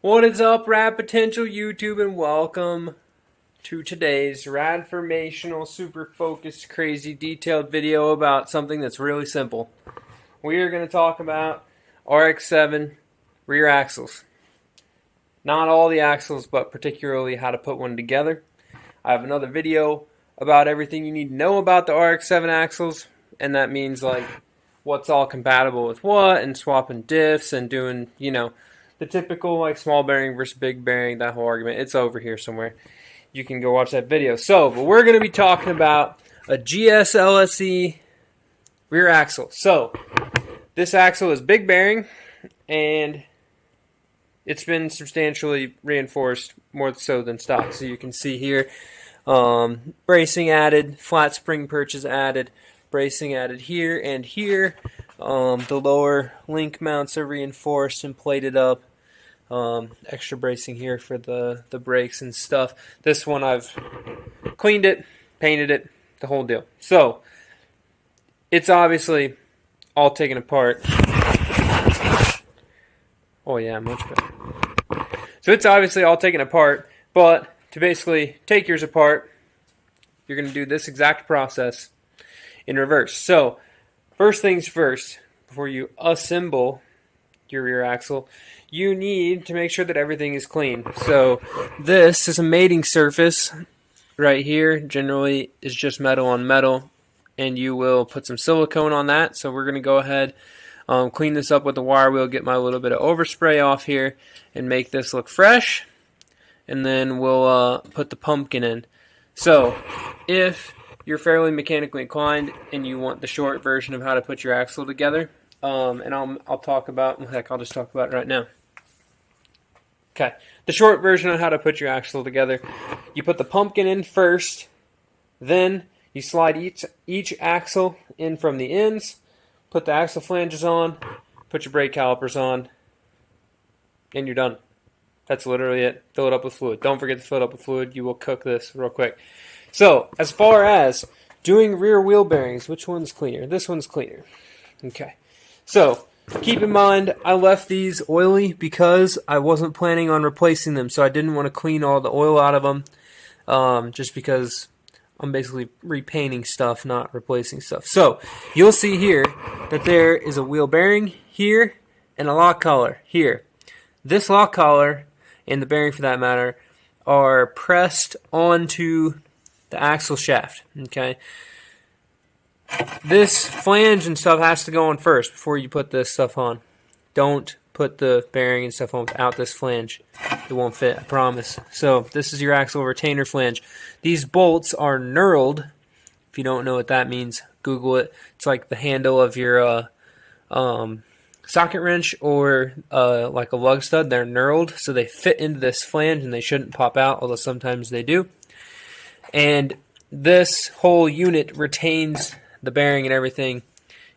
What is up, Rad Potential YouTube, and welcome to today's radformational, super focused, crazy, detailed video about something that's really simple. We are going to talk about Rx7 rear axles. Not all the axles, but particularly how to put one together. I have another video about everything you need to know about the Rx7 axles, and that means like what's all compatible with what, and swapping diffs, and doing, the typical like small bearing versus big bearing, that whole argument. It's over here somewhere. You can go watch that video. But we're going to be talking about a GSLSE rear axle. So this axle is big bearing, and it's been substantially reinforced, more so than stock. So you can see here, bracing added, flat spring perches added, bracing added here and here. The lower link mounts are reinforced and plated up. Extra bracing here for the brakes and stuff. This one I've cleaned it, painted it, the whole deal. So it's obviously all taken apart. Oh yeah, much better. So it's obviously all taken apart, but to basically take yours apart, you're going to do this exact process in reverse. So first things first, before you assemble your rear axle, you need to make sure that everything is clean. So this is a mating surface right here. Generally is just metal on metal, and you will put some silicone on that. So we're going to go ahead, clean this up with the wire wheel, get my little bit of overspray off here, and make this look fresh. And then we'll put the pumpkin in. So if you're fairly mechanically inclined and you want the short version of how to put your axle together, and I'll talk about, heck, I'll just talk about it right now. Okay, the short version on how to put your axle together: you put the pumpkin in first, then you slide each axle in from the ends, put the axle flanges on, put your brake calipers on, and you're done. That's literally it. Fill it up with fluid. Don't forget to fill it up with fluid. You will cook this real quick. So, as far as doing rear wheel bearings, which one's cleaner? This one's cleaner. Okay. So, keep in mind, I left these oily because I wasn't planning on replacing them, so I didn't want to clean all the oil out of them, just because I'm basically repainting stuff, not replacing stuff. So, you'll see here that there is a wheel bearing here and a lock collar here. This lock collar, and the bearing for that matter, are pressed onto the axle shaft. Okay, this flange and stuff has to go on first before you put this stuff on. Don't put the bearing and stuff on without this flange. It won't fit, I promise. So this is your axle retainer flange. These bolts are knurled. If you don't know what that means, Google it. It's like the handle of your socket wrench or like a lug stud. They're knurled, so they fit into this flange and they shouldn't pop out, although sometimes they do. And this whole unit retains the bearing and everything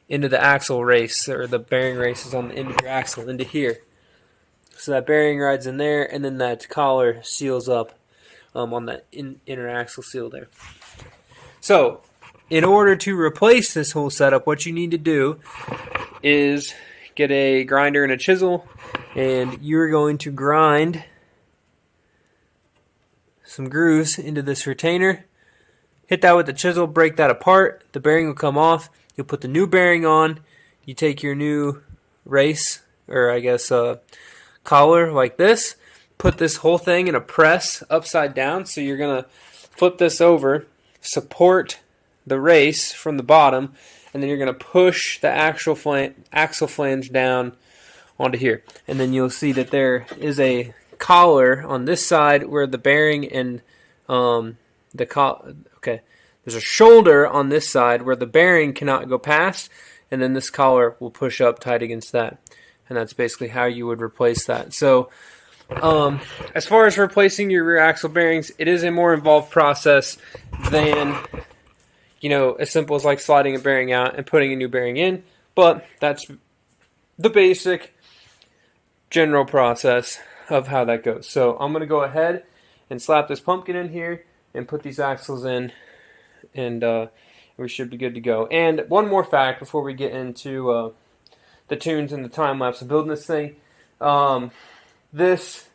into the axle race, or the bearing race is on the end of your axle, into here. So that bearing rides in there, and then that collar seals up on that inner axle seal there. So, in order to replace this whole setup, what you need to do is get a grinder and a chisel, and you're going to grind some grooves into this retainer. Hit that with the chisel, break that apart. The bearing will come off. You'll put the new bearing on. You take your new race, or I guess collar like this. Put this whole thing in a press upside down. So you're going to flip this over, support the race from the bottom, and then you're going to push the axle flange down onto here. And then you'll see that there is a collar on this side where the bearing and there's a shoulder on this side where the bearing cannot go past, and then this collar will push up tight against that. And that's basically how you would replace that. So, as far as replacing your rear axle bearings, it is a more involved process than, as simple as like sliding a bearing out and putting a new bearing in. But that's the basic general process of how that goes. So I'm going to go ahead and slap this pumpkin in here and put these axles in, and we should be good to go. And one more fact before we get into the tunes and the time lapse of building this thing. This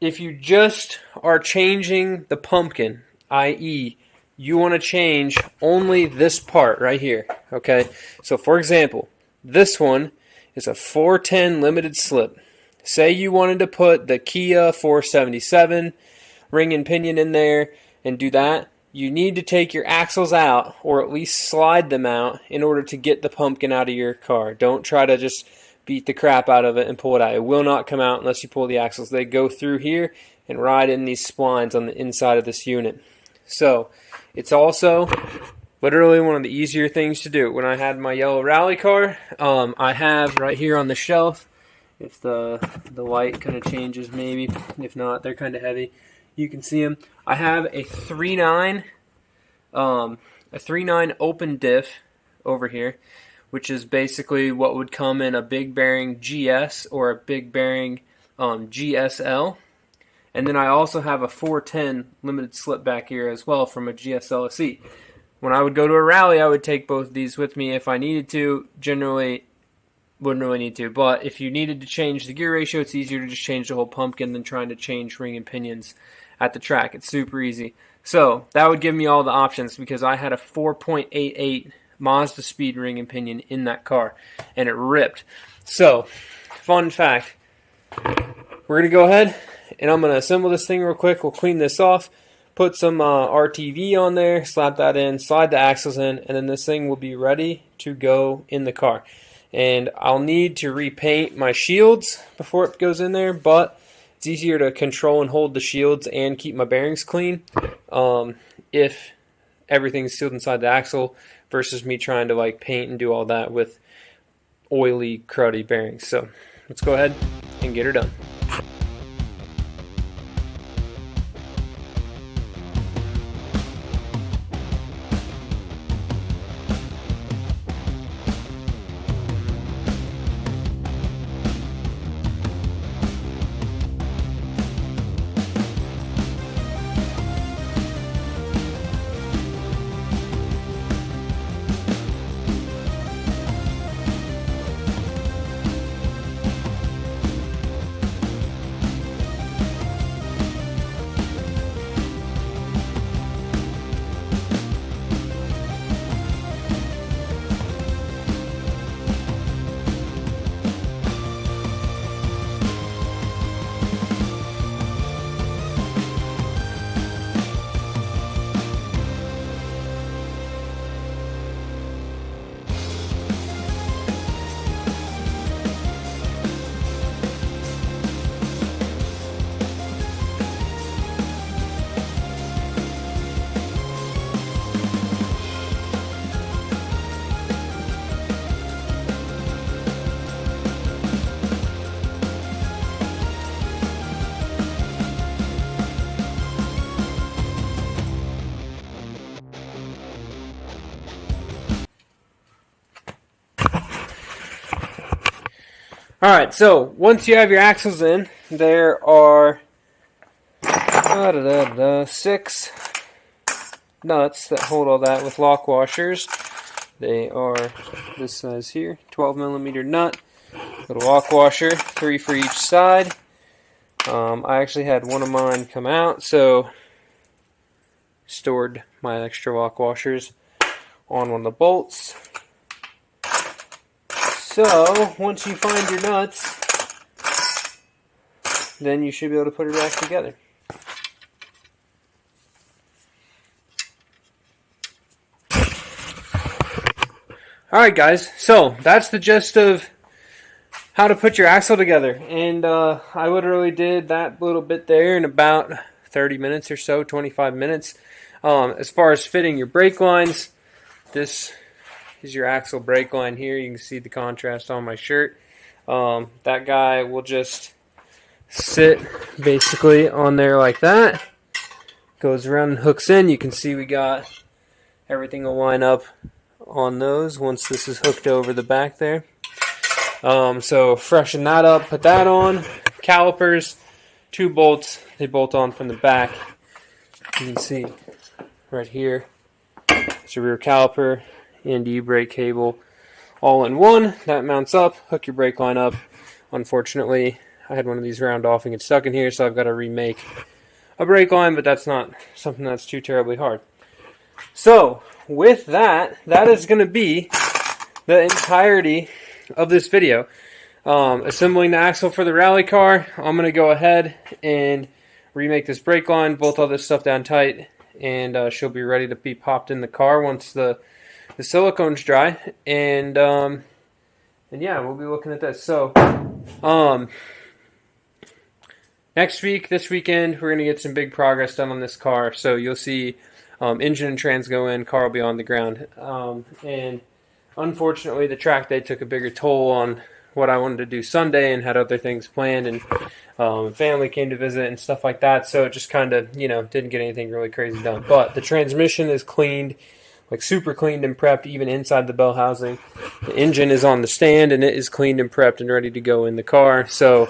if you just are changing the pumpkin, i.e., you want to change only this part right here, okay? So for example, this one is a 410 limited slip. Say you wanted to put the Kia 477 ring and pinion in there and do that. You need to take your axles out, or at least slide them out, in order to get the pumpkin out of your car. Don't try to just beat the crap out of it and pull it out. It will not come out unless you pull the axles. They go through here and ride in these splines on the inside of this unit. So it's also literally one of the easier things to do. When I had my yellow rally car, I have right here on the shelf, if the light kind of changes maybe, if not, they're kind of heavy. You can see them. I have a 3.9 open diff over here, which is basically what would come in a big bearing GS or a big bearing GSL. And then I also have a 410 limited slip back here as well from a GSL SE. When I would go to a rally, I would take both of these with me if I needed to. Generally, wouldn't really need to. But if you needed to change the gear ratio, it's easier to just change the whole pumpkin than trying to change ring and pinions at the track. It's super easy. So that would give me all the options, because I had a 4.88 Mazda speed ring and pinion in that car, and it ripped. So, fun fact, we're going to go ahead and I'm going to assemble this thing real quick. We'll clean this off, put some RTV on there, slap that in, slide the axles in, and then this thing will be ready to go in the car. And I'll need to repaint my shields before it goes in there, but it's easier to control and hold the shields and keep my bearings clean if everything's sealed inside the axle versus me trying to like paint and do all that with oily, cruddy bearings. So let's go ahead and get her done. Alright, so once you have your axles in, there are 6 nuts that hold all that with lock washers. They are this size here, 12 millimeter nut, little lock washer, 3 for each side. I actually had one of mine come out, so stored my extra lock washers on one of the bolts. So, once you find your nuts, then you should be able to put it back together. Alright guys, so that's the gist of how to put your axle together. And I literally did that little bit there in about 30 minutes or so, 25 minutes. As far as fitting your brake lines, this is your axle brake line here. You can see the contrast on my shirt. That guy will just sit basically on there like that. Goes around and hooks in. You can see we got everything will line up on those once this is hooked over the back there. So freshen that up, put that on. Calipers, 2 bolts, they bolt on from the back. You can see right here, it's a rear caliper and e-brake cable all in one. That mounts up, hook your brake line up. Unfortunately, I had one of these round off and get stuck in here, so I've got to remake a brake line, but that's not something that's too terribly hard. So, with that, that is going to be the entirety of this video. Assembling the axle for the rally car. I'm going to go ahead and remake this brake line, bolt all this stuff down tight, and she'll be ready to be popped in the car once the silicone's dry. And yeah, we'll be looking at this. So, next week, this weekend, we're going to get some big progress done on this car. So you'll see engine and trans go in, car will be on the ground. And unfortunately, the track day took a bigger toll on what I wanted to do Sunday and had other things planned. And family came to visit and stuff like that. So it just kind of, didn't get anything really crazy done. But the transmission is cleaned, like super cleaned and prepped, even inside the bell housing. The engine is on the stand, and it is cleaned and prepped and ready to go in the car. So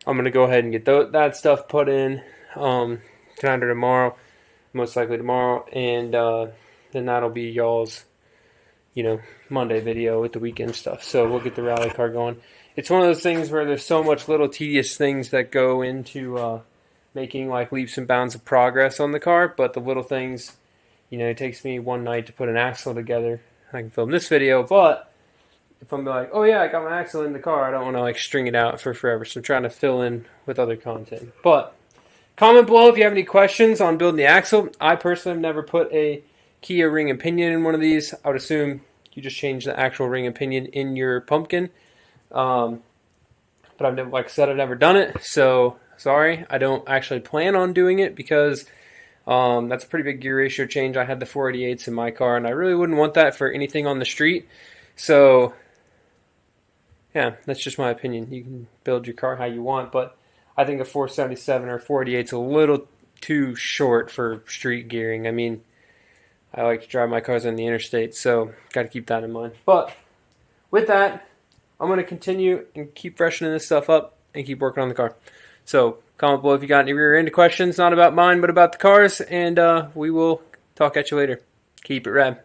I'm going to go ahead and get that stuff put in tonight or tomorrow, most likely tomorrow, and then that'll be y'all's, Monday video with the weekend stuff. So we'll get the rally car going. It's one of those things where there's so much little tedious things that go into making like leaps and bounds of progress on the car, but the little things, it takes me one night to put an axle together. I can film this video, but if I'm like, oh yeah, I got my axle in the car, I don't want to like string it out for forever. So I'm trying to fill in with other content. But comment below if you have any questions on building the axle. I personally have never put a key or ring and pinion in one of these. I would assume you just change the actual ring and pinion in your pumpkin. But I've never, like I said, I've never done it. So sorry, I don't actually plan on doing it because that's a pretty big gear ratio change. I had the 488s in my car, and I really wouldn't want that for anything on the street. So yeah, that's just my opinion. You can build your car how you want, but I think a 477 or 488 is a little too short for street gearing. I mean, I like to drive my cars on the interstate, so got to keep that in mind. But with that, I'm going to continue and keep freshening this stuff up and keep working on the car. So comment below if you got any rear-end questions, not about mine, but about the cars, and we will talk at you later. Keep it rad.